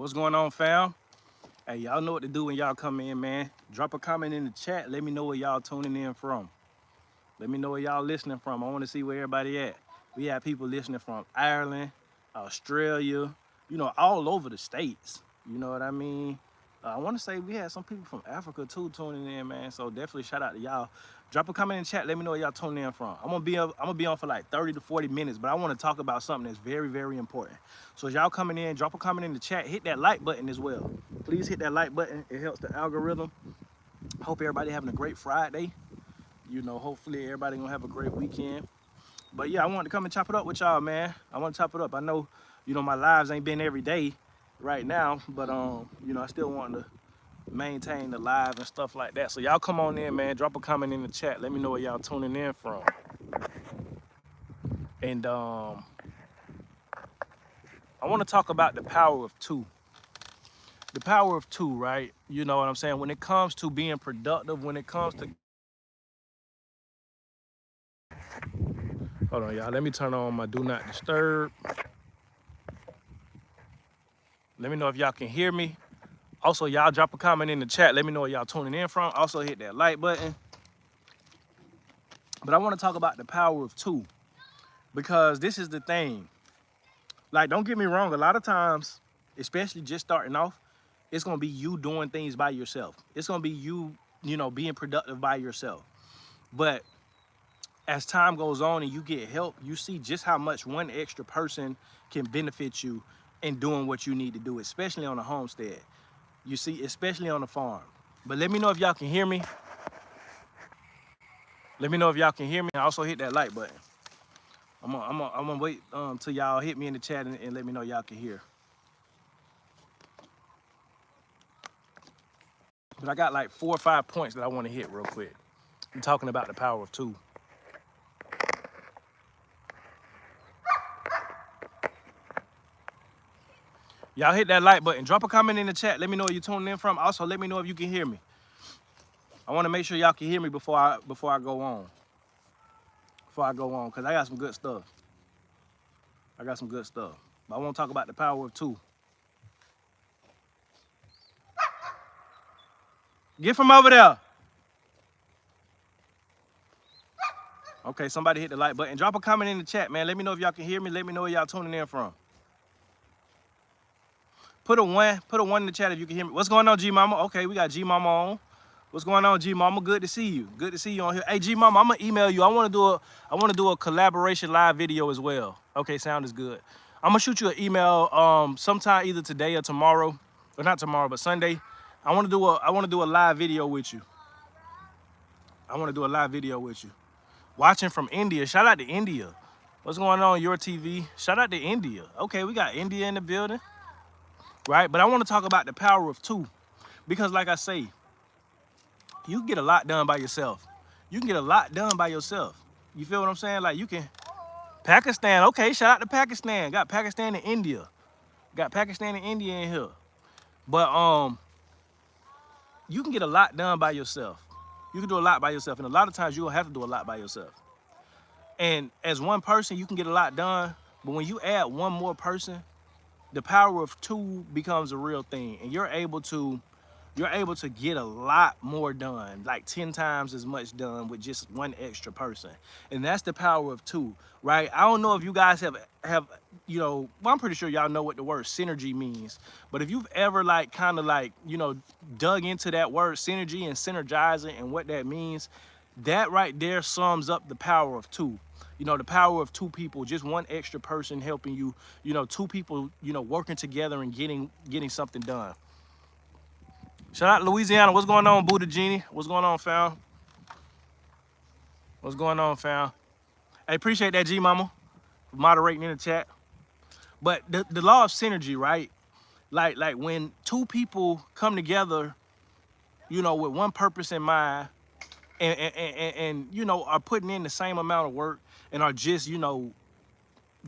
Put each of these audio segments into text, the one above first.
What's going on, fam? Hey, y'all know what to do when y'all come in, man. Drop a comment in the chat. Let me know where y'all tuning in from. Let me know where y'all listening from. I want to see where everybody at. We have people listening from Ireland, Australia, all over the states. You know what I mean? I want to say we had some people from Africa too tuning in, man. So definitely shout out to y'all. Drop a comment in the chat. Let me know where y'all tuning in from. I'm gonna be on for like 30 to 40 minutes, but I want to talk about something that's very, very important. So as y'all coming in, drop a comment in the chat. Hit that like button as well. Please hit that like button. It helps the algorithm. Hope everybody having a great Friday. Hopefully everybody gonna have a great weekend. But yeah, I wanted to come and chop it up with y'all, man. I want to chop it up. I know, my lives ain't been every day right now, but I still want to maintain the live and stuff like that. So y'all come on in, man. Drop a comment in the chat. Let me know where y'all tuning in from. And I want to talk about the power of two. The power of two, right? You know what I'm saying? When it comes to being productive, when it comes to... Hold on, y'all. Let me turn on my do not disturb. Let me know if y'all can hear me. Also, y'all drop a comment in the chat. Let me know where y'all tuning in from. Also, hit that like button. But I want to talk about the power of two, because this is the thing. Like, don't get me wrong. A lot of times, especially just starting off, it's going to be you doing things by yourself. It's going to be you, being productive by yourself. But as time goes on and you get help, you see just how much one extra person can benefit you in doing what you need to do, especially on a homestead. You see, especially on the farm. But let me know if y'all can hear me. Let me know if y'all can hear me. And also hit that like button. I'm gonna wait till y'all hit me in the chat and let me know y'all can hear. But I got like 4 or 5 points that I want to hit real quick. I'm talking about the power of two. Y'all hit that like button. Drop a comment in the chat. Let me know where you're tuning in from. Also, let me know if you can hear me. I want to make sure y'all can hear me before I go on. Because I got some good stuff. But I want to talk about the power of two. Get from over there. Okay, somebody hit the like button. Drop a comment in the chat, man. Let me know if y'all can hear me. Let me know where y'all tuning in from. Put a one in the chat if you can hear me. What's going on, G Mama? Okay, we got G Mama on. What's going on, G Mama? Good to see you. Good to see you on here. Hey, G Mama, I'm gonna email you. I want to do a collaboration live video as well. Okay, sound is good. I'm gonna shoot you an email sometime either today or tomorrow, or not tomorrow, but Sunday. I want to do a live video with you. Watching from India. Shout out to India. What's going on, your TV? Shout out to India. Okay, we got India in the building. Right? But I want to talk about the power of two, because like I say, you can get a lot done by yourself. You feel what I'm saying? Like, you can... Pakistan. Okay, shout out to Pakistan. Got Pakistan and India. In here. But you can get a lot done by yourself. You can do a lot by yourself, and a lot of times you'll have to do a lot by yourself. And as one person, you can get a lot done, but when you add one more person, the power of two becomes a real thing, and you're able to get a lot more done, like 10 times as much done with just one extra person. And that's the power of two, right? I don't know if you guys have well, I'm pretty sure y'all know what the word synergy means, but if you've ever dug into that word synergy and synergizing and what that means, that right there sums up the power of two. The power of two people, just one extra person helping you, two people, working together and getting something done. Shout out to Louisiana. What's going on, Buddha Genie? What's going on, fam? Hey, appreciate that, G Mama, for moderating in the chat. But the law of synergy, right? Like when two people come together, with one purpose in mind, and are putting in the same amount of work and are just,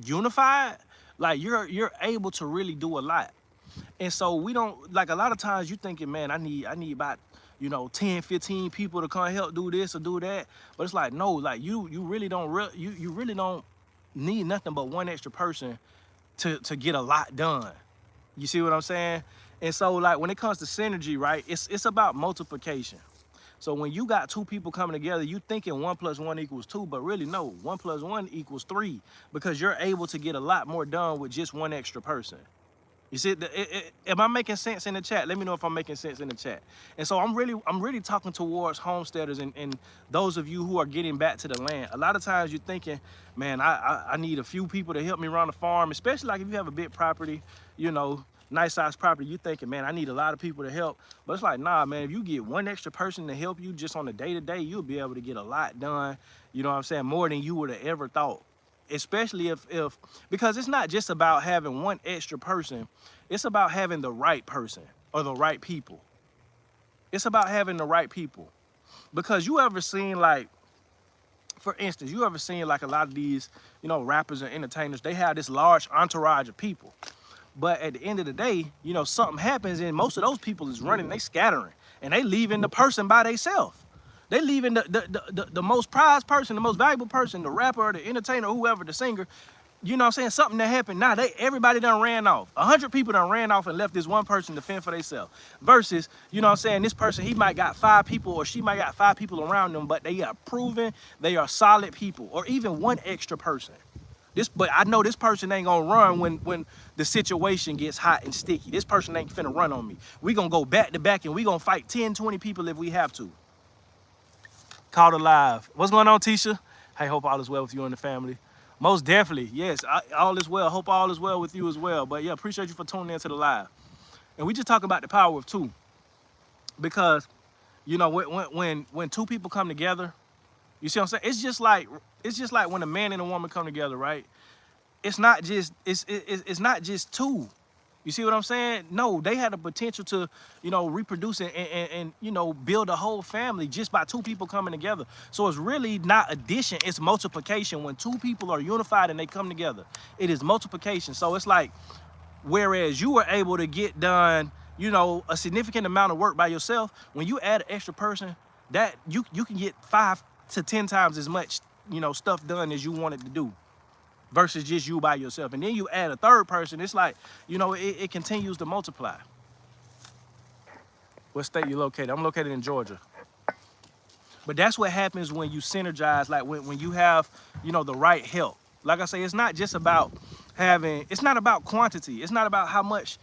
unified, like you're able to really do a lot. And so we don't, like, a lot of times you thinking, man, I need about, 10, 15 people to come help do this or do that. But it's like, no, like you really don't you really don't need nothing but one extra person to get a lot done. You see what I'm saying? And so like when it comes to synergy, right, it's about multiplication. So when you got two people coming together, you thinking 1 + 1 = 2, but really no, 1 + 1 = 3, because you're able to get a lot more done with just one extra person. You see, am I making sense in the chat? Let me know if I'm making sense in the chat. And so I'm really talking towards homesteaders and those of you who are getting back to the land. A lot of times you're thinking, man, I need a few people to help me run the farm, especially like if you have a big property, you know, nice size property. You're thinking, man, I need a lot of people to help. But it's like, nah, man, if you get one extra person to help you just on a day-to-day, you'll be able to get a lot done. You know what I'm saying? More than you would have ever thought. Especially if because it's not just about having one extra person, it's about having the right person or the right people. It's about having the right people. Because you ever seen, like, for instance, you ever seen like a lot of these, you know, rappers and entertainers, they have this large entourage of people, but at the end of the day, you know, something happens and most of those people is running, they scattering, and they leaving the person by themselves. They leaving the most prized person, the most valuable person, the rapper or the entertainer, whoever, the singer. You know what I'm saying? Something that happened. Now everybody done ran off. 100 people done ran off and left this one person to fend for themselves. Versus, you know what I'm saying, this person, he might got 5 people or she might got 5 people around them, but they are proven, they are solid people, or even one extra person. But I know this person ain't gonna run when the situation gets hot and sticky. This person ain't finna run on me. We gonna go back to back and we gonna fight 10, 20 people if we have to. Called alive. What's going on, Tisha? Hey, hope all is well with you and the family. Most definitely, yes, all is well. Hope all is well with you as well. But yeah, appreciate you for tuning into the live. And we just talk about the power of two, because you know when two people come together, you see what I'm saying? It's just like when a man and a woman come together, right? It's not just two. You see what I'm saying? No, they had the potential to, you know, reproduce and you know, build a whole family just by two people coming together. So it's really not addition, it's multiplication. When two people are unified and they come together, it is multiplication. So it's like, whereas you were able to get done, you know, a significant amount of work by yourself, when you add an extra person, that you can get 5 to 10 times as much, you know, stuff done as you wanted to do, versus just you by yourself. And then you add a third person, it's like, you know, it continues to multiply. What state you located? I'm located in Georgia. But that's what happens when you synergize, like when you have, you know, the right help. Like I say, it's not just about it's not about quantity. It's not about how much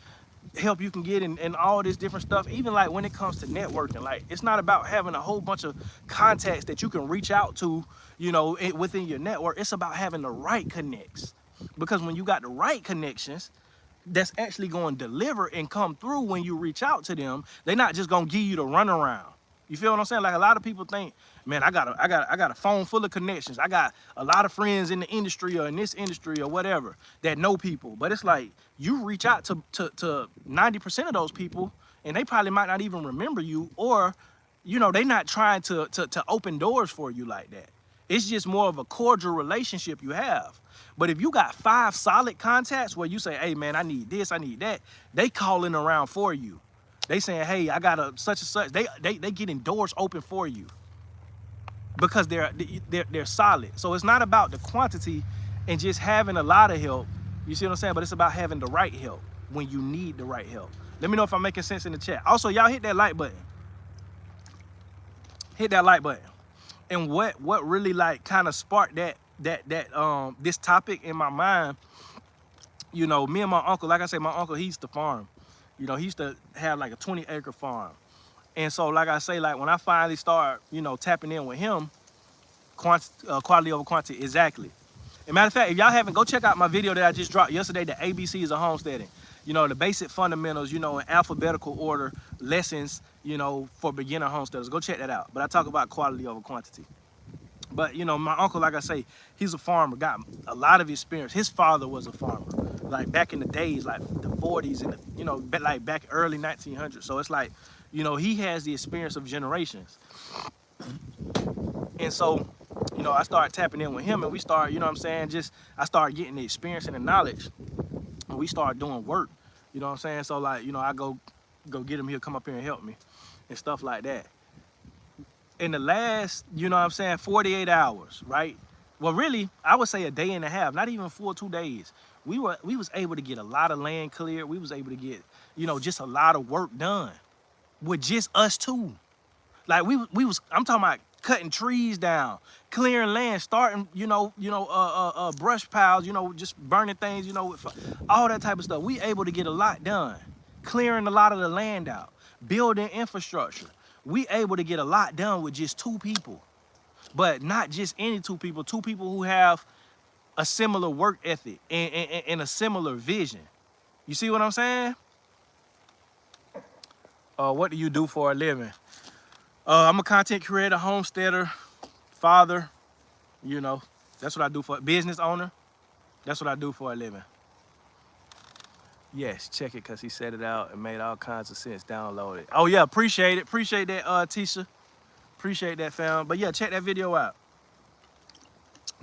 help you can get and all this different stuff. Even like when it comes to networking, like it's not about having a whole bunch of contacts that you can reach out to, you know, within your network. It's about having the right connects, because when you got the right connections, that's actually going to deliver and come through when you reach out to them. They're not just going to give you the runaround. You feel what I'm saying? Like a lot of people think, man, I got a phone full of connections. I got a lot of friends in the industry or in this industry or whatever that know people. But it's like you reach out to 90% of those people and they probably might not even remember you, or, you know, they not trying to open doors for you like that. It's just more of a cordial relationship you have. But if you got 5 solid contacts where you say, hey man, I need this, I need that, they calling around for you. They saying, hey, I got a such and such. They getting doors open for you because they're solid. So it's not about the quantity and just having a lot of help. You see what I'm saying? But it's about having the right help when you need the right help. Let me know if I'm making sense in the chat. Also, y'all hit that like button. Hit that like button. And what really like kind of sparked this topic in my mind, you know, me and my uncle, like I say, my uncle, he used to farm. You know, he used to have like a 20-acre farm. And so, like I say, like when I finally start, you know, tapping in with him, quality over quantity, exactly. As a matter of fact, if y'all haven't, go check out my video that I just dropped yesterday, the ABCs of homesteading. You know, the basic fundamentals, you know, in alphabetical order, lessons, you know, for beginner homesteaders. Go check that out. But I talk about quality over quantity. But, you know, my uncle, like I say, he's a farmer, got a lot of experience. His father was a farmer, like back in the days, like the 40s and, you know, like back early 1900s. So it's like, you know, he has the experience of generations. And so, you know, I started tapping in with him and we started, you know what I'm saying, I started getting the experience and the knowledge. And we started doing work, you know what I'm saying? So, like, you know, I go get him, he'll come up here and help me and stuff like that. In the last, you know what I'm saying, 48 hours, right? Well, really, I would say a day and a half, not even full 2 days. we was able to get a lot of land cleared. We was able to get, you know, just a lot of work done with just us two. Like we was, I'm talking about cutting trees down, clearing land, starting, brush piles, just burning things, all that type of stuff. We able to get a lot done, clearing a lot of the land out, building infrastructure. We able to get a lot done with just two people, but not just any two people who have a similar work ethic and a similar vision. You see what I'm saying? What do you do for a living? I'm a content creator, homesteader, father, that's what I do for business owner. That's what I do for a living. Yes, check it because he said it out and made all kinds of sense. Download it. Oh yeah, appreciate it. Appreciate that, Tisha. Appreciate that, fam. But yeah, check that video out.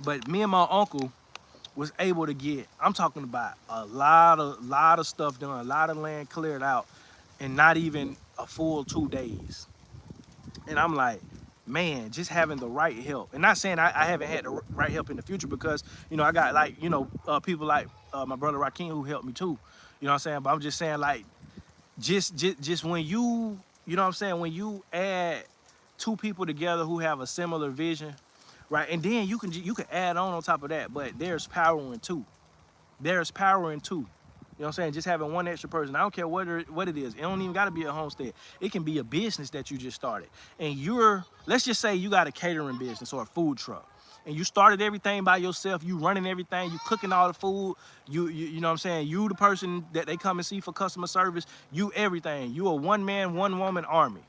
But me and my uncle was able to get, I'm talking about a lot of stuff done, a lot of land cleared out in not even a full 2 days. And I'm like, man, just having the right help. And not saying I haven't had the right help in the future, because, I got like, people like my brother Rakeem who helped me too. You know what I'm saying? But I'm just saying, like, just when you, when you add two people together who have a similar vision, right? And then you can add on top of that, but there's power in two. There's power in two. You know what I'm saying? Just having one extra person. I don't care what it is. It don't even got to be a homestead. It can be a business that you just started. And let's just say you got a catering business or a food truck. And you started everything by yourself. You running everything. You cooking all the food. You know what I'm saying? You the person that they come and see for customer service. You everything. You a one man, one woman army.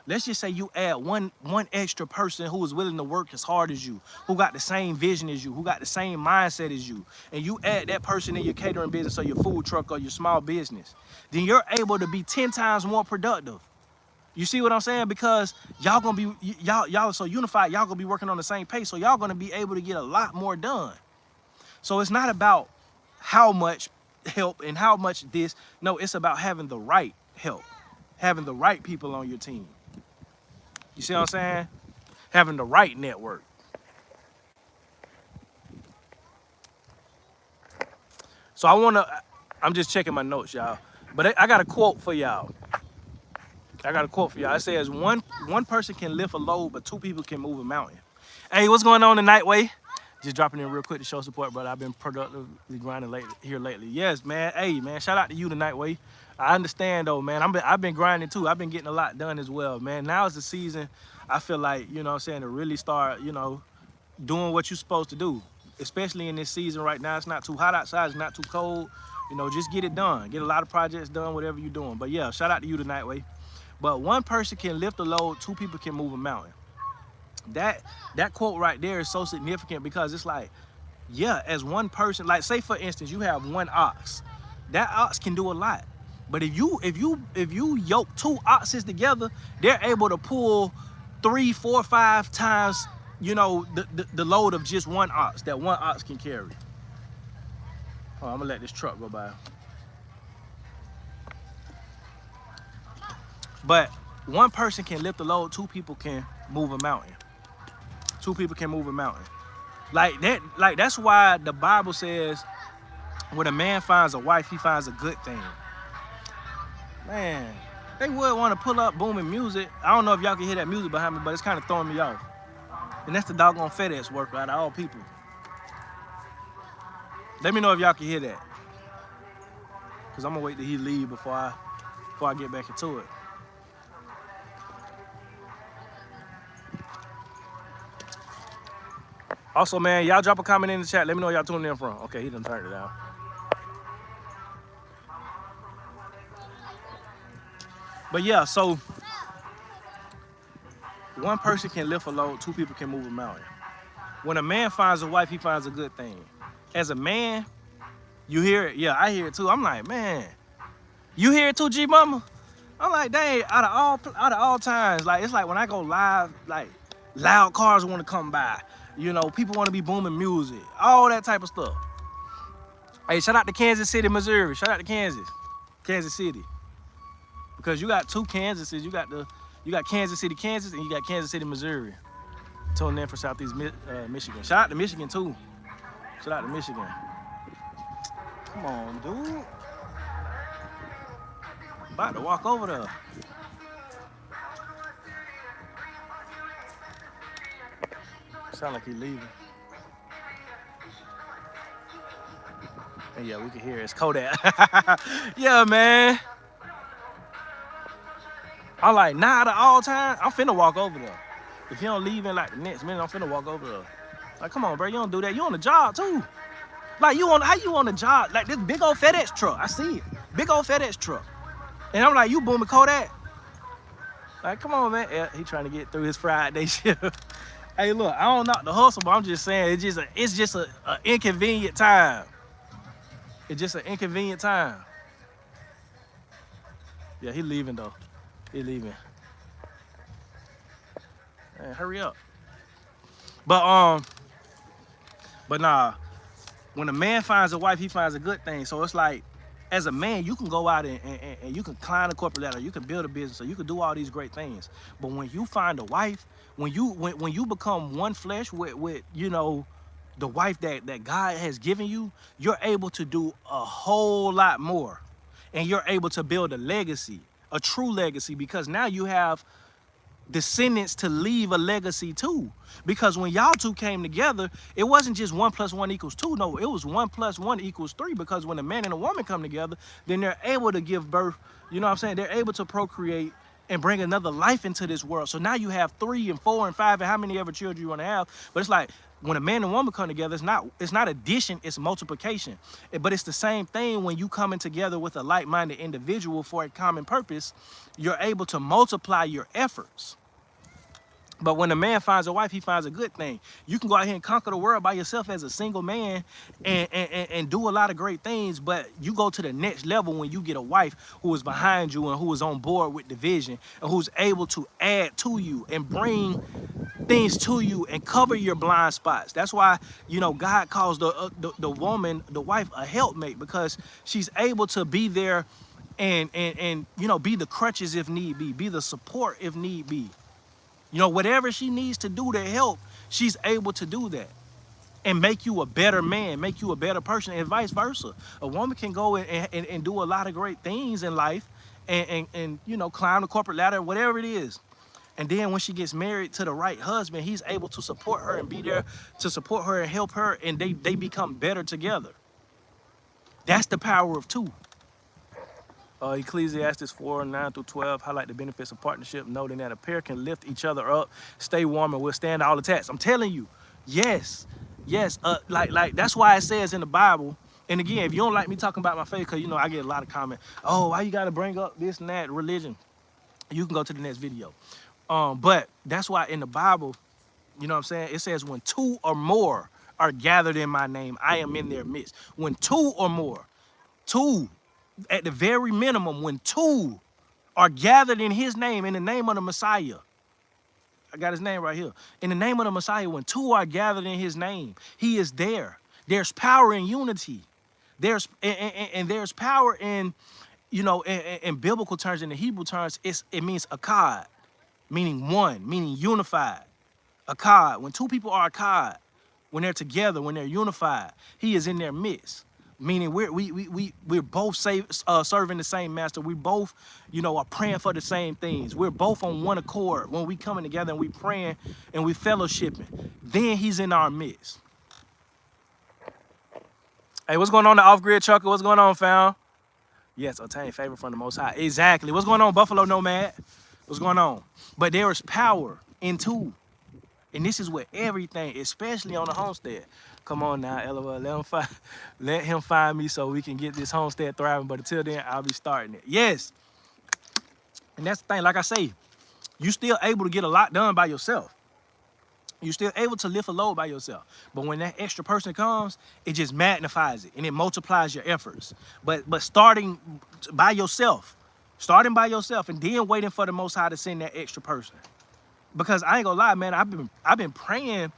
Let's just say you add one extra person who is willing to work as hard as you, who got the same vision as you, who got the same mindset as you, and you add that person in your catering business or your food truck or your small business, then you're able to be 10 times more productive. You see what I'm saying? Because y'all gonna be, y'all are so unified, y'all gonna be working on the same pace, so y'all gonna be able to get a lot more done. So it's not about how much help and how much this, no, it's about having the right help, having the right people on your team. You see what I'm saying? Having the right network. So I'm just checking my notes, y'all. But I got a quote for y'all. It says, one person can lift a load, but two people can move a mountain. Hey, what's going on tonight, Way? Just dropping in real quick to show support, brother. I've been productively grinding lately. Yes, man. Hey, man, shout out to you tonight, Way. I understand, though, man. I've been grinding, too. I've been getting a lot done as well, man. Now is the season, I feel like, you know what I'm saying, to really start, doing what you're supposed to do. Especially in this season right now. It's not too hot outside. It's not too cold. Just get it done. Get a lot of projects done, whatever you're doing. But, yeah, shout out to you tonight, Way. But one person can lift a load. Two people can move a mountain. That quote right there is so significant, because it's like, yeah, as one person, like say for instance, you have one ox. That ox can do a lot. But if you yoke two oxes together, they're able to pull 3, 4, 5 times, the load of just one ox that one ox can carry. Oh, I'm gonna let this truck go by. But one person can lift a load, two people can move a mountain. Two people can move a mountain. That's why the Bible says, when a man finds a wife, he finds a good thing. Man, they would want to pull up booming music. I don't know if y'all can hear that music behind me, but it's kind of throwing me off. And that's the doggone FedEx worker out of all people. Let me know if y'all can hear that, because I'm gonna wait till he leave before I get back into it. Also, man, y'all drop a comment in the chat. Let me know where y'all tuning in from. Okay, he done turned it down. But yeah, so one person can lift a load, two people can move a mountain. When a man finds a wife, he finds a good thing. As a man, you hear it. Yeah, I hear it too. I'm like, man, you hear it too, G Mama? I'm like, dang, out of all times, like, it's like when I go live, like, loud cars want to come by. People want to be booming music, all that type of stuff. Hey, shout out to Kansas City, Missouri. Shout out to Kansas City. Because you got two Kansases. You got Kansas City, Kansas, and you got Kansas City, Missouri. Tuning in for Southeast Michigan. Shout out to Michigan too. Shout out to Michigan. Come on, dude. About to walk over there. Sound like he's leaving. And yeah, we can hear it. It's Kodak. Yeah, man. I'm like, nah, the all time, I'm finna walk over there. If you don't leave in like the next minute, I'm finna walk over there. Like, come on, bro, you don't do that. You on the job too. Like, how you on the job? Like this big old FedEx truck. I see it. Big old FedEx truck. And I'm like, you booming Kodak? Like, come on, man. Yeah, he trying to get through his Friday shift. Hey, look, I don't knock the hustle, but I'm just saying it's just a inconvenient time. It's just an inconvenient time. Yeah, he leaving though. He leaving. Man, hurry up. But nah, when a man finds a wife, he finds a good thing. So it's like, as a man, you can go out and you can climb the corporate ladder, you can build a business, or you can do all these great things. But when you find a wife, when you become one flesh with you know, the wife that God has given you, you're able to do a whole lot more. And you're able to build a legacy, a true legacy, because now you have descendants to leave a legacy too. Because when y'all two came together, it wasn't just 1 + 1 = 2. No, it was 1 + 1 = 3. Because when a man and a woman come together, then they're able to give birth. You know what I'm saying? They're able to procreate and bring another life into this world. So now you have 3 and 4 and 5 and how many ever children you want to have. But it's like, when a man and woman come together, it's not addition, it's multiplication. But it's the same thing when you coming together with a like-minded individual for a common purpose. You're able to multiply your efforts. But when a man finds a wife, he finds a good thing. You can go out here and conquer the world by yourself as a single man and do a lot of great things, but you go to the next level when you get a wife who is behind you and who is on board with the vision and who's able to add to you and bring things to you and cover your blind spots. That's why, you know, God calls the woman, the wife, a helpmate, because she's able to be there and you know, be the crutches if need be the support if need be. You know, whatever she needs to do to help, she's able to do that and make you a better man, make you a better person, and vice versa. A woman can go and do a lot of great things in life and you know, climb the corporate ladder, whatever it is. And then when she gets married to the right husband, he's able to support her and be there to support her and help her, and they become better together. That's the power of two. Ecclesiastes 4:9-12 highlight the benefits of partnership, noting that a pair can lift each other up, stay warm, and withstand all attacks. I'm telling you, yes. Like that's why it says in the Bible. And again, if you don't like me talking about my faith, because you know I get a lot of comments. Oh, why you got to bring up this and that religion? You can go to the next video. But that's why in the Bible, you know what I'm saying? It says when 2 or more are gathered in my name, I am in their midst. When 2 or more, 2. At the very minimum, when 2 are gathered in his name, in the name of the Messiah. I got his name right here. In the name of the Messiah, when 2 are gathered in his name, he is there. There's power in unity. There's power in, you know, in biblical terms, in the Hebrew terms, it means akkad, meaning one, meaning unified. Akkad, when 2 people are akkad, when they're together, when they're unified, he is in their midst. Meaning we're both serving the same master. We both, you know, are praying for the same things. We're both on one accord when we coming together and we praying and we fellowshipping. Then he's in our midst. Hey, what's going on, the off-grid trucker? What's going on, fam? Yes, obtain favor from the Most High. Exactly. What's going on, Buffalo Nomad? What's going on? But there is power in 2. And this is where everything, especially on the homestead. Come on now, LOL, let him find me so we can get this homestead thriving. But until then, I'll be starting it. Yes. And that's the thing, like I say, you still able to get a lot done by yourself. You're still able to lift a load by yourself. But when that extra person comes, it just magnifies it and it multiplies your efforts. But starting by yourself and then waiting for the Most High to send that extra person. Because I ain't gonna lie, man, I've been praying.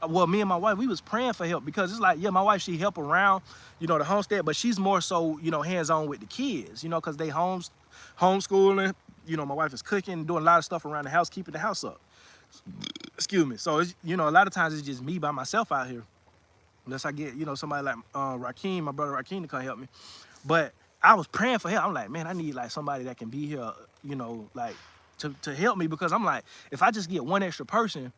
Well, me and my wife, we was praying for help, because it's like, yeah, my wife, she help around, you know, the homestead, but she's more so, you know, hands-on with the kids, you know, because they homeschooling, you know, my wife is cooking, doing a lot of stuff around the house, keeping the house up. Excuse me. So, it's, you know, a lot of times it's just me by myself out here. unless I get, you know, somebody like Rakeem, my brother Rakeem, to come help me. But I was praying for him. I'm like, man, I need like somebody that can be here, you know, like to help me, because I'm like, if I just get one extra person,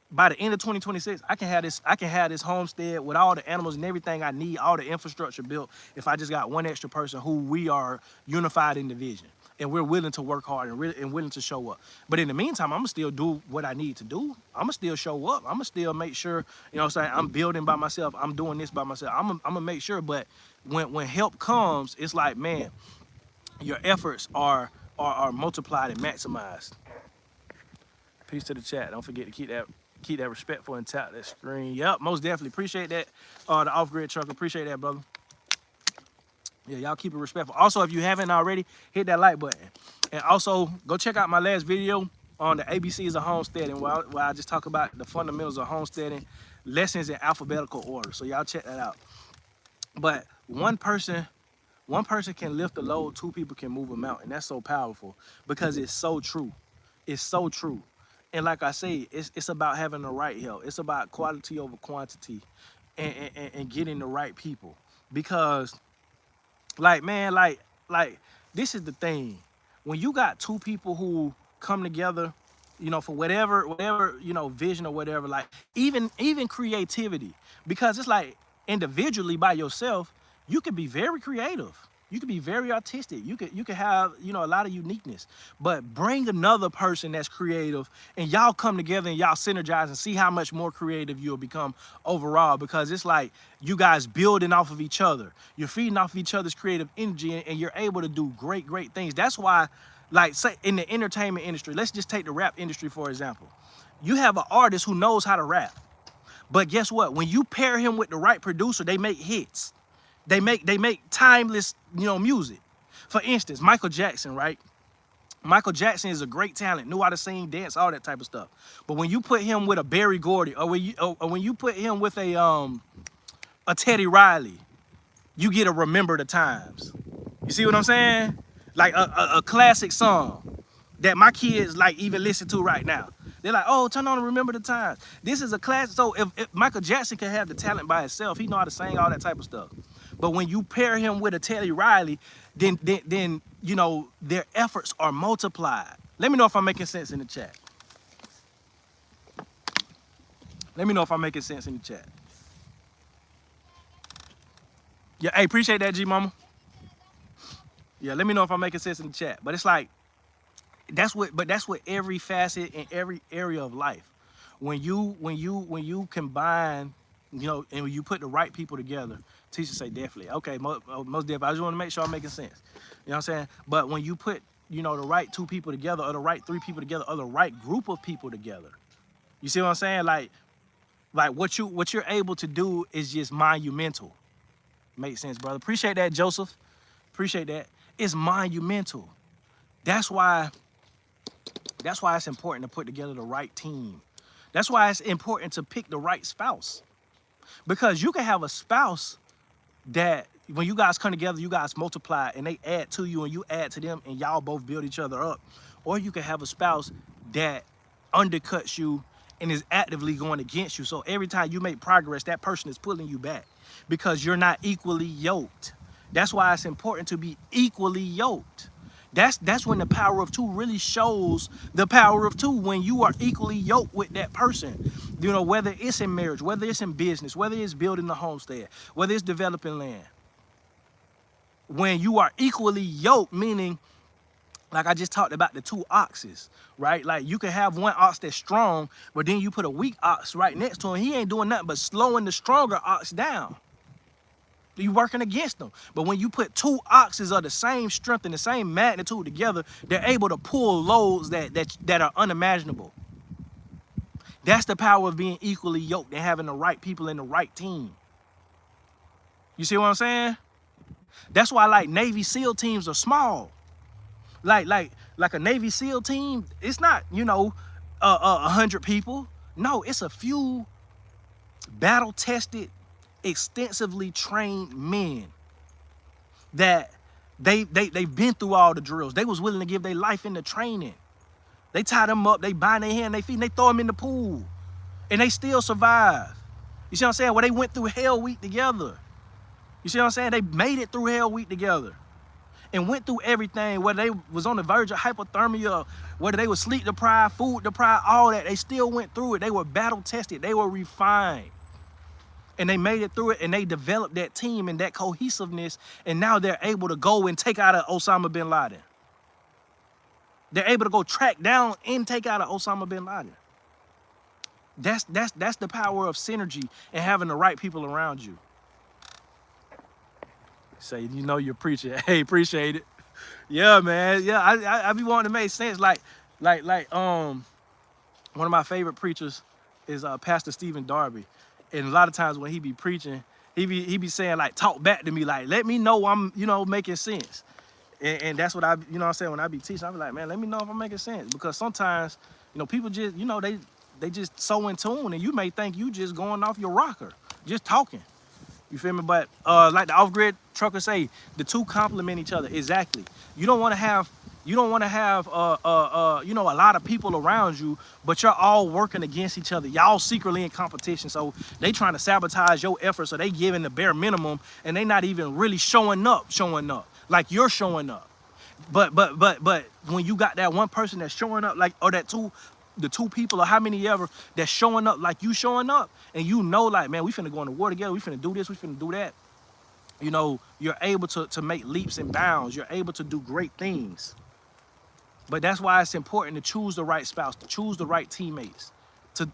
by the end of 2026, I can have this homestead with all the animals and everything I need, all the infrastructure built, if I just got one extra person who we are unified in the vision and we're willing to work hard and willing to show up. But in the meantime, I'm gonna still do what I need to do. I'm gonna still show up. I'm gonna still make sure, you know what I'm saying, I'm building by myself. I'm doing this by myself. I'm gonna make sure. But when help comes, it's like, man, your efforts are multiplied and maximized. Peace to the chat. Don't forget to keep that respectful and tap that screen. Yep, most definitely. Appreciate that. The off-grid truck. Appreciate that, brother. Yeah, y'all keep it respectful. Also, if you haven't already, hit that like button. And also, go check out my last video on the ABCs of homesteading, where I just talk about the fundamentals of homesteading, lessons in alphabetical order. So y'all check that out. But one person can lift a load, two people can move a mountain. That's so powerful, because it's so true. It's so true. And like I say, it's about having the right help. It's about quality over quantity, and getting the right people. Because, like, man, like this is the thing. When you got two people who come together, you know, for whatever, you know, vision or whatever, like even creativity, because it's like individually by yourself, you can be very creative. You can be very artistic. You could have, you know, a lot of uniqueness. But bring another person that's creative, and y'all come together and y'all synergize and see how much more creative you'll become overall. Because it's like you guys building off of each other. You're feeding off of each other's creative energy, and you're able to do great things. That's why, like, say in the entertainment industry, let's just take the rap industry for example. You have an artist who knows how to rap. But guess what? When you pair him with the right producer, they make hits. They make timeless, you know, music. For instance, Michael Jackson, right? Michael Jackson is a great talent, knew how to sing, dance, all that type of stuff. But when you put him with a Berry Gordy, or when you put him with a Teddy Riley, you get a Remember the Times. You see what I'm saying? Like a classic song that my kids like even listen to right now. They're like, oh, turn on and Remember the Times. This is a classic. So if Michael Jackson can have the talent by himself, he know how to sing, all that type of stuff. But when you pair him with a Teddy Riley, then you know, their efforts are multiplied. Let me know if I'm making sense in the chat. Let me know if I'm making sense in the chat. Yeah, hey, appreciate that, G Mama. Yeah, let me know if I'm making sense in the chat. But it's like, that's what every facet in every area of life. When you combine, you know, and when you put the right people together, teachers say definitely. Okay, most definitely. I just want to make sure I'm making sense. You know what I'm saying? But when you put, you know, the right two people together, or the right three people together, or the right group of people together, you see what I'm saying? Like what you're able to do is just monumental. Makes sense, brother. Appreciate that, Joseph. Appreciate that. It's monumental. That's why it's important to put together the right team. That's why it's important to pick the right spouse. Because you can have a spouse that when you guys come together, you guys multiply and they add to you and you add to them and y'all both build each other up. Or you can have a spouse that undercuts you and is actively going against you. So every time you make progress, that person is pulling you back because you're not equally yoked. That's why it's important to be equally yoked. That's when the power of two really shows the power of two, when you are equally yoked with that person. You know, whether it's in marriage, whether it's in business, whether it's building the homestead, whether it's developing land. When you are equally yoked, meaning, like I just talked about the two oxes, right? Like you can have one ox that's strong, but then you put a weak ox right next to him. He ain't doing nothing but slowing the stronger ox down. You working against them. But when you put two oxes of the same strength and the same magnitude together, they're able to pull loads that are unimaginable. That's the power of being equally yoked and having the right people in the right team. You see what I'm saying? That's why, like, Navy SEAL teams are small. Like a Navy SEAL team, it's not, you know, 100 people. No, it's a few battle-tested, extensively trained men that they've been through all the drills. They was willing to give their life in the training. They tie them up, they bind their hand, they feet, and they throw them in the pool, and they still survive. You see what I'm saying? Where they went through hell week together. You see what I'm saying? They made it through hell week together and went through everything, whether they was on the verge of hypothermia, whether they were sleep deprived, food deprived, all that. They still went through it. They were battle tested. They were refined. And they made it through it, and they developed that team and that cohesiveness, and now they're able to go and take out Osama bin Laden. They're able to go track down and take out Osama bin Laden. That's the power of synergy and having the right people around you. Say, you know, you're preaching. Hey, appreciate it. Yeah, man. Yeah, I be wanting to make sense. Like one of my favorite preachers is Pastor Stephen Darby. And a lot of times when he be preaching, he be saying, like, talk back to me, like, let me know I'm, you know, making sense. And that's what I, you know what I'm saying, when I be teaching, I be like, man, let me know if I'm making sense. Because sometimes, you know, people just, you know, they just so in tune, and you may think you just going off your rocker, just talking. You feel me? But like the off-grid trucker say, the two complement each other. Exactly. You don't want to have you know, a lot of people around you, but you're all working against each other. Y'all secretly in competition. So they trying to sabotage your efforts. So they giving the bare minimum, and they not even really showing up like you're showing up. But when you got that one person that's showing up, like, or the two people, or how many ever, that's showing up like you showing up, and you know, like, man, we finna go in the war together, we finna do this, we finna do that. You know, you're able to make leaps and bounds. You're able to do great things. But that's why it's important to choose the right spouse, to choose the right teammates, to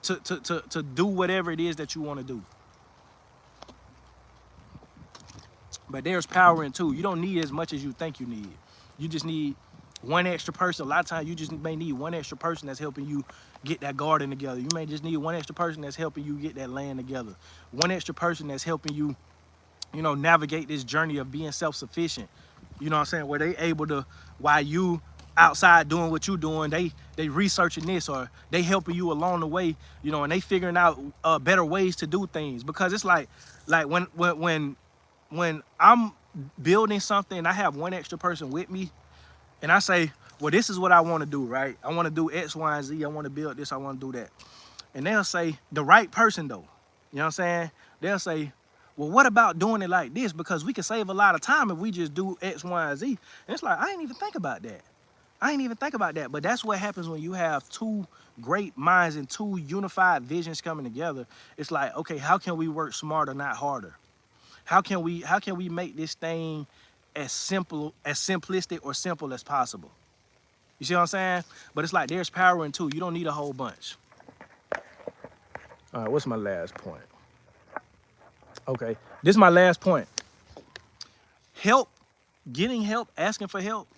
do whatever it is that you want to do. But there's power in two. You don't need as much as you think you need. You just need one extra person. A lot of times you just may need one extra person that's helping you get that garden together. You may just need one extra person that's helping you get that land together. One extra person that's helping you, you know, navigate this journey of being self-sufficient. You know what I'm saying? Where they able to, while you outside doing what you doing, they researching this, or they helping you along the way, you know, and they figuring out better ways to do things. Because it's like when I'm building something and I have one extra person with me, and I say, well, this is what I want to do, right? I want to do X, Y, and Z. I want to build this. I want to do that. And they'll say, the right person, though. You know what I'm saying? They'll say, well, what about doing it like this? Because we can save a lot of time if we just do X, Y, and Z. And it's like, I ain't even think about that. But that's what happens when you have two great minds and two unified visions coming together. It's like, okay, how can we work smarter, not harder? How can we make this thing as simplistic or simple as possible? You see what I'm saying? But it's like, there's power in two. You don't need a whole bunch. All right, what's my last point? Okay, this is my last point. Help, getting help, asking for help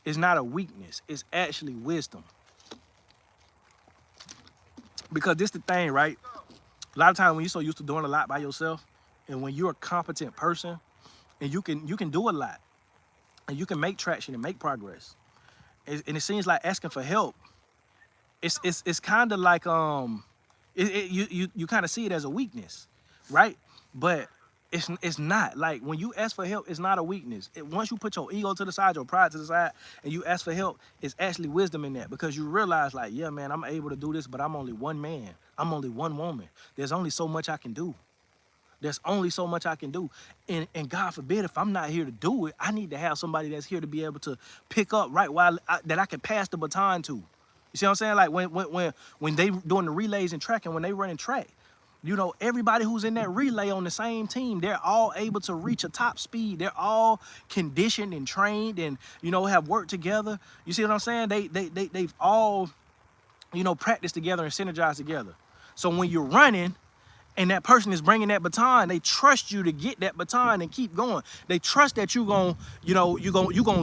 is not a weakness. It's actually wisdom. Because this the thing, right? A lot of times when you're so used to doing a lot by yourself, and when you're a competent person, and you can do a lot, and you can make traction and make progress, and it seems like asking for help, it's kind of like you kind of see it as a weakness, right? But it's not. Like, when you ask for help, it's not a weakness. Once you put your ego to the side, your pride to the side, and you ask for help, it's actually wisdom in that, because you realize, like, yeah, man, I'm able to do this, but I'm only one man. I'm only one woman. There's only so much I can do. And God forbid, if I'm not here to do it, I need to have somebody that's here to be able to pick up right while that I can pass the baton to. You see what I'm saying? Like, when they doing the relays and track, and when they running track, you know, everybody who's in that relay on the same team, they're all able to reach a top speed. They're all conditioned and trained, and, you know, have worked together. You see what I'm saying? They've all, you know, practiced together and synergized together. So when you're running and that person is bringing that baton, they trust you to get that baton and keep going. They trust that you gonna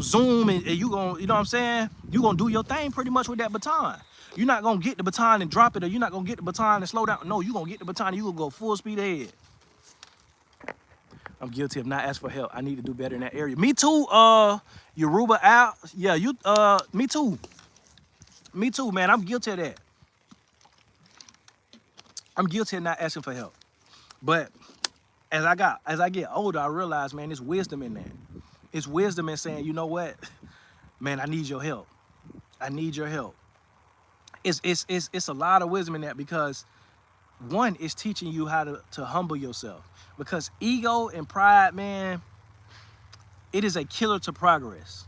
zoom, and you gonna, you know what I'm saying? You gonna do your thing pretty much with that baton. You're not gonna get the baton and drop it, or you're not gonna get the baton and slow down. No, you're gonna get the baton and you're gonna go full speed ahead. I'm guilty of not asking for help. I need to do better in that area. Me too, Yoruba out. Yeah, me too. Me too, man. I'm guilty of that. I'm guilty of not asking for help. But as I get older, I realize, man, there's wisdom in that. It's wisdom in saying, you know what, man, I need your help. I need your help. It's a lot of wisdom in that, because One is teaching you how to humble yourself, because ego and pride, man, it is a killer to progress.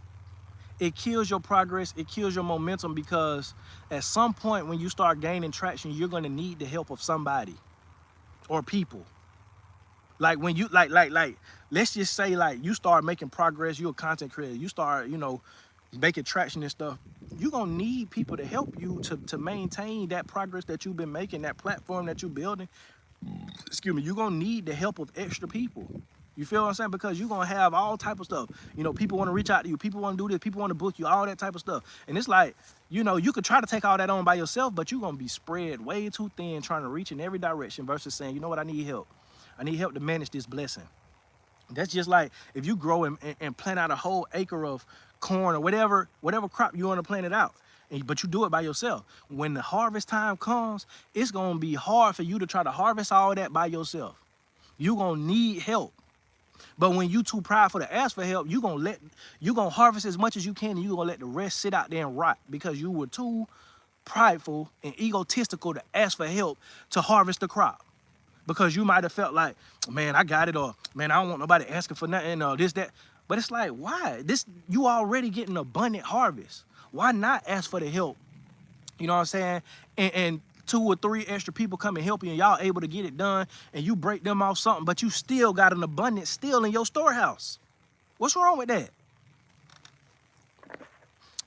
It kills your progress, it kills your momentum, because at some point when you start gaining traction, you're going to need the help of somebody or people. Like when you like let's just say like you start making progress, you're a content creator, you start, you know, making traction and stuff, you're gonna need people to help you to maintain that progress that you've been making, that platform that you're building. Excuse me, you're gonna need the help of extra people. You feel what I'm saying? Because you're gonna have all type of stuff. You know, people want to reach out to you, people want to do this, people want to book you, all that type of stuff. And it's like, you know, you could try to take all that on by yourself, but you're gonna be spread way too thin trying to reach in every direction versus saying, you know what, I need help. I need help to manage this blessing. That's just like if you grow and plant out a whole acre of corn or whatever crop you want to plant it out. But you do it by yourself. When the harvest time comes, it's gonna be hard for you to try to harvest all that by yourself. You're gonna need help. But when you too prideful to ask for help, you're gonna harvest as much as you can, and you're gonna let the rest sit out there and rot because you were too prideful and egotistical to ask for help to harvest the crop. Because you might have felt like, man, I got it, or man, I don't want nobody asking for nothing, or this, that. But it's like, why? You already getting abundant harvest. Why not ask for the help? You know what I'm saying? And 2 or 3 extra people come and help you, and y'all able to get it done, and you break them off something, but you still got an abundance still in your storehouse. What's wrong with that?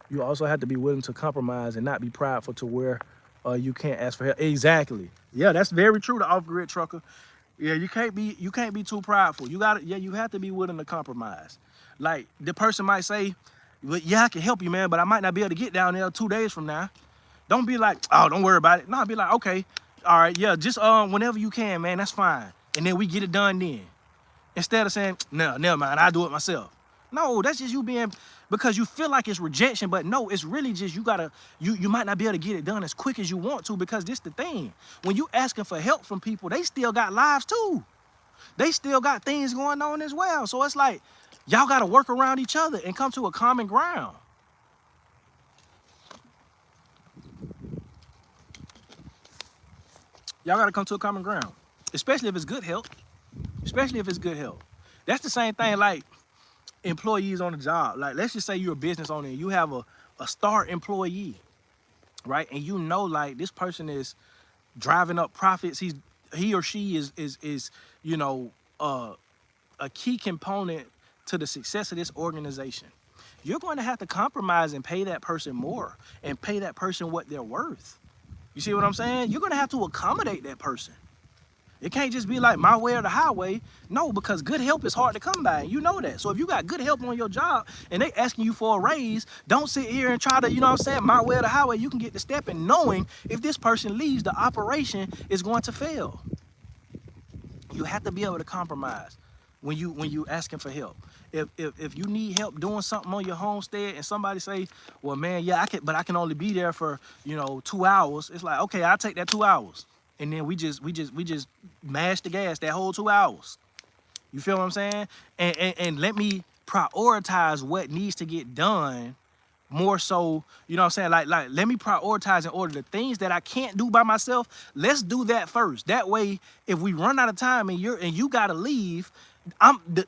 You also have to be willing to compromise and not be prideful to where you can't ask for help. Exactly. Yeah, that's very true, the off-grid trucker. Yeah, you can't be too prideful. You have to be willing to compromise. Like the person might say, well, yeah, I can help you, man, but I might not be able to get down there 2 days from now. Don't be like, oh, don't worry about it. No, be like, okay, all right, yeah, just whenever you can, man, that's fine. And then we get it done then. Instead of saying, no, never mind, I'll do it myself. No, that's just you being, because you feel like it's rejection, but no, it's really just you might not be able to get it done as quick as you want to, because this the thing. When you asking for help from people, they still got lives too. They still got things going on as well. So it's like, y'all got to work around each other and come to a common ground. Y'all got to come to a common ground, especially if it's good help. Especially if it's good help. That's the same thing like employees on the job. Like, let's just say you're a business owner and you have a star employee, right? And you know, like, this person is driving up profits. He or she is you know, a key component to the success of this organization. You're going to have to compromise and pay that person more and pay that person what they're worth. You see what I'm saying? You're going to have to accommodate that person. It can't just be like my way or the highway. No, because good help is hard to come by. You know that. So if you got good help on your job and they asking you for a raise, don't sit here and try to, you know what I'm saying, my way or the highway. You can get the step in knowing if this person leaves, the operation is going to fail. You have to be able to compromise when you asking for help. If you need help doing something on your homestead and somebody say, well, man, yeah, I can only be there for, you know, 2 hours. It's like, okay, I'll take that 2 hours. And then we just mash the gas that whole 2 hours. You feel what I'm saying? And let me prioritize what needs to get done more so, you know what I'm saying? Like let me prioritize in order the things that I can't do by myself. Let's do that first. That way, if we run out of time and you gotta leave, the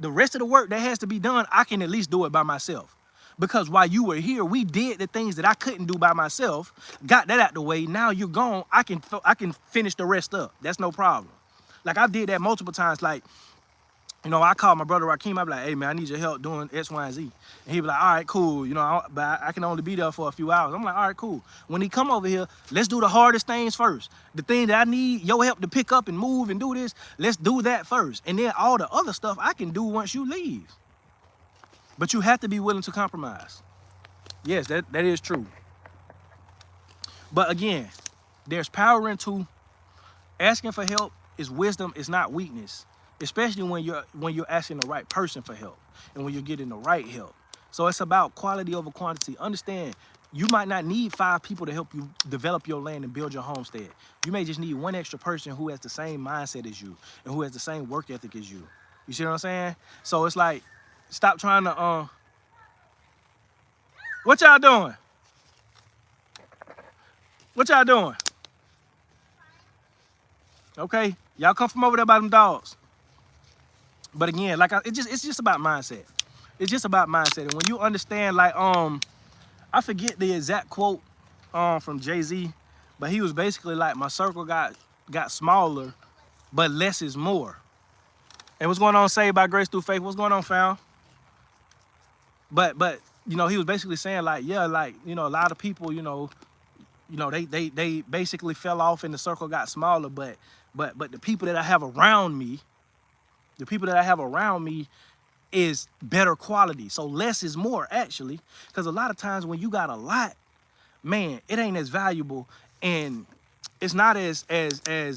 rest of the work that has to be done, I can at least do it by myself. Because while you were here, we did the things that I couldn't do by myself, got that out the way. Now you're gone, I can finish the rest up. That's no problem. Like, I did that multiple times. Like, you know, I called my brother Rakeem. I be like, hey, man, I need your help doing X, Y, and Z. And he be like, all right, cool. You know, but I can only be there for a few hours. I'm like, all right, cool. When he come over here, let's do the hardest things first. The thing that I need your help to pick up and move and do this, let's do that first. And then all the other stuff I can do once you leave. But you have to be willing to compromise. Yes, that is true. But again, there's power into asking for help. Is wisdom, is not weakness. Especially when you're asking the right person for help and when you're getting the right help. So it's about quality over quantity. Understand, you might not need 5 people to help you develop your land and build your homestead. You may just need 1 extra person who has the same mindset as you and who has the same work ethic as you. You see what I'm saying? So it's like, stop trying to, what y'all doing? What y'all doing? Okay, y'all come from over there by them dogs. But again, like it's just about mindset. It's just about mindset. And when you understand, like I forget the exact quote from Jay-Z, but he was basically like, my circle got smaller, but less is more. And what's going on, Saved by Grace Through Faith? What's going on, fam? But you know, he was basically saying like, yeah, like, you know, a lot of people, you know, they basically fell off and the circle got smaller, but the people that I have around me, is better quality. So less is more, actually, because a lot of times when you got a lot, man, it ain't as valuable, and it's not as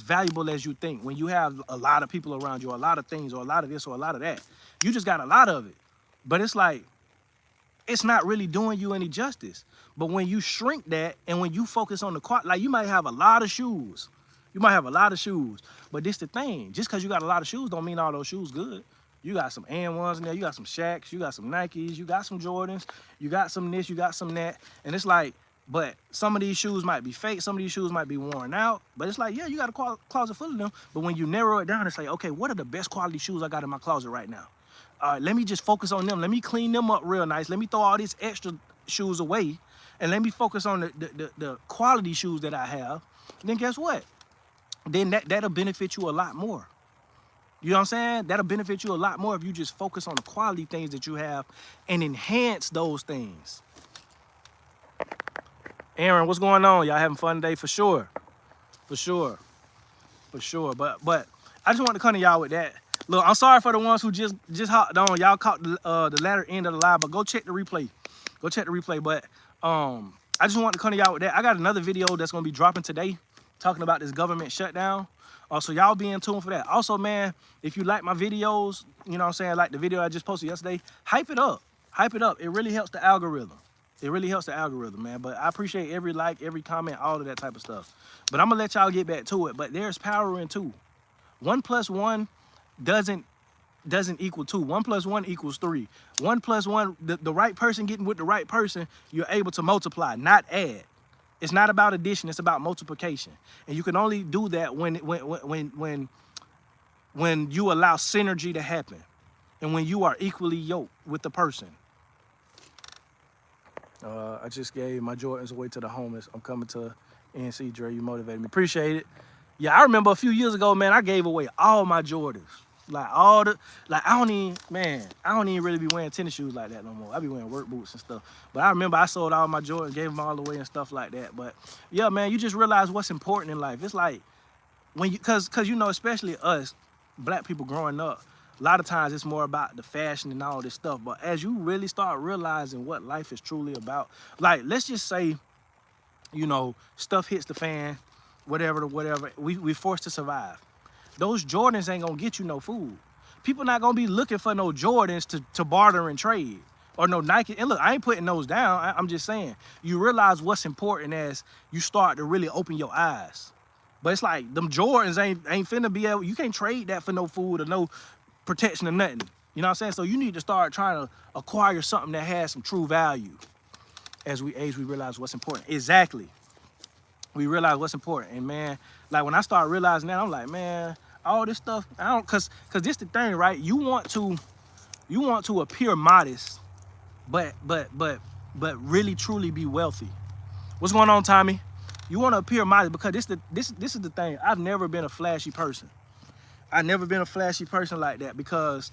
valuable as you think. When you have a lot of people around you, or a lot of things, or a lot of this, or a lot of that, you just got a lot of it. But it's like, it's not really doing you any justice. But when you shrink that, and when you focus on the quality, like, you might have a lot of shoes. But this the thing. Just because you got a lot of shoes don't mean all those shoes good. You got some And1s in there. You got some Shaqs. You got some Nikes. You got some Jordans. You got some this. You got some that. And it's like, but some of these shoes might be fake. Some of these shoes might be worn out. But it's like, yeah, you got a closet full of them. But when you narrow it down, it's like, okay, what are the best quality shoes I got in my closet right now? All right, let me just focus on them. Let me clean them up real nice. Let me throw all these extra shoes away, and let me focus on the quality shoes that I have. And then guess what? Then that'll benefit you a lot more. You know what I'm saying? That'll benefit you a lot more if you just focus on the quality things that you have and enhance those things. Aaron, what's going on? Y'all having fun today? For sure. But I just want to come to y'all with that. Look, I'm sorry for the ones who just hopped on. Y'all caught the latter end of the live, but go check the replay. But I just want to come to y'all with that. I got another video that's gonna be dropping today, talking about this government shutdown. So y'all be in tune for that. Also, man, if you like my videos, you know what I'm saying, like the video I just posted yesterday, hype it up. It really helps the algorithm. Man. But I appreciate every like, every comment, all of that type of stuff. But I'm gonna let y'all get back to it. But there's power in 2. 1 + 1 doesn't equal 2. 1 + 1 = 3. 1 + 1, the right person getting with the right person, you're able to multiply, not add. It's not about addition, it's about multiplication. And you can only do that when you allow synergy to happen, and when you are equally yoked with the person. I just gave my Jordans away to the homeless. I'm coming to NC, Dre. You motivated me. Appreciate it. Yeah, I remember a few years ago, man, I gave away all my Jordans. I don't even really be wearing tennis shoes like that no more. I be wearing work boots and stuff. But I remember I sold all my Jordans, gave them all away and stuff like that. But yeah, man, you just realize what's important in life. It's like, when you, cause you know, especially us black people growing up, a lot of times it's more about the fashion and all this stuff. But as you really start realizing what life is truly about, like, let's just say, you know, stuff hits the fan, whatever, we forced to survive. Those Jordans ain't gonna get you no food. People not gonna be looking for no Jordans to barter and trade, or no Nike. And look, I ain't putting those down. I'm just saying, you realize what's important as you start to really open your eyes. But it's like, them Jordans ain't finna be able, you can't trade that for no food or no protection or nothing. You know what I'm saying? So you need to start trying to acquire something that has some true value. As we age, we realize what's important. Exactly. We realize what's important. And man, like, when I start realizing that, I'm like, man, all this stuff, I don't, cause this the thing, right? You want to appear modest, but really truly be wealthy. What's going on, Tommy? You want to appear modest because this is the thing. I've never been a flashy person. I've never been a flashy person like that, because,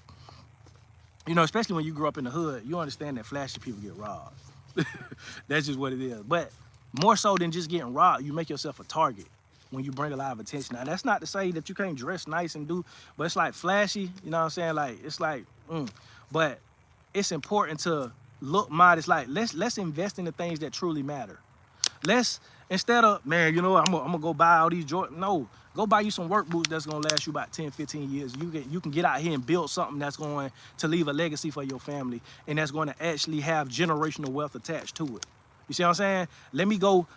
you know, especially when you grew up in the hood, you understand that flashy people get robbed. That's just what it is. But more so than just getting robbed, you make yourself a target when you bring a lot of attention. Now, that's not to say that you can't dress nice and do, but it's like flashy, you know what I'm saying? Like, it's like, but it's important to look modest. Like, let's invest in the things that truly matter. Let's, instead of, man, you know what, I'm gonna go buy all these Jordans. No, go buy you some work boots that's gonna last you about 10, 15 years. You can get out here and build something that's going to leave a legacy for your family, and that's going to actually have generational wealth attached to it. You see what I'm saying? Let me go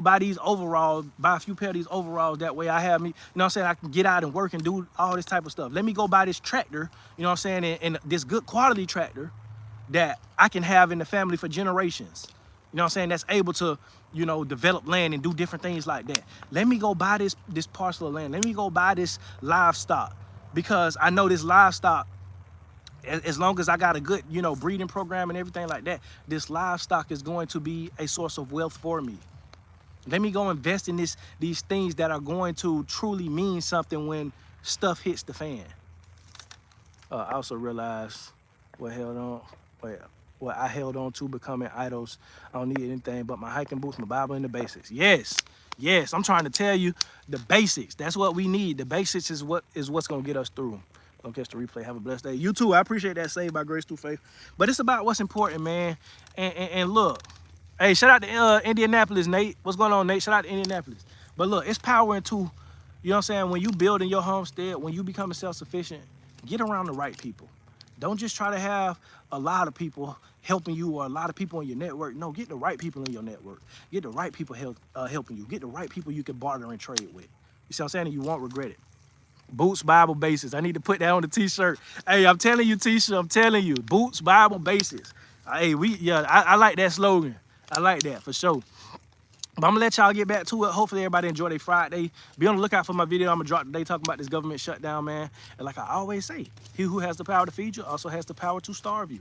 buy these overalls, buy a few pair of these overalls. That way I have me, you know what I'm saying, I can get out and work and do all this type of stuff. Let me go buy this tractor, you know what I'm saying, and this good quality tractor that I can have in the family for generations. You know what I'm saying? That's able to, you know, develop land and do different things like that. Let me go buy this parcel of land. Let me go buy this livestock, because I know this livestock, as long as I got a good, you know, breeding program and everything like that, this livestock is going to be a source of wealth for me. Let me go invest in these things that are going to truly mean something when stuff hits the fan. I also realized what I held on to becoming idols. I don't need anything but my hiking boots, my Bible, and the basics. Yes, I'm trying to tell you the basics. That's what we need. The basics is what's gonna get us through. Don't catch the replay. Have a blessed day. You too. I appreciate that. Saved by grace through faith. But it's about what's important, man. And look, hey, shout out to Indianapolis, Nate. What's going on, Nate? Shout out to Indianapolis. But look, it's power into, you know what I'm saying, when you building your homestead, when you becoming self-sufficient, get around the right people. Don't just try to have a lot of people helping you or a lot of people in your network. No, get the right people in your network. Get the right people helping you. Get the right people you can barter and trade with. You see what I'm saying? And you won't regret it. Boots, Bible, basis. I need to put that on the t-shirt. Hey, I'm telling you, t-shirt, I'm telling you. Boots, Bible, basis. Hey, I like that slogan. I like that for sure. But I'm gonna let y'all get back to it. Hopefully everybody enjoy their Friday. Be on the lookout for my video. I'm gonna drop today talking about this government shutdown, man. And like I always say, he who has the power to feed you also has the power to starve you.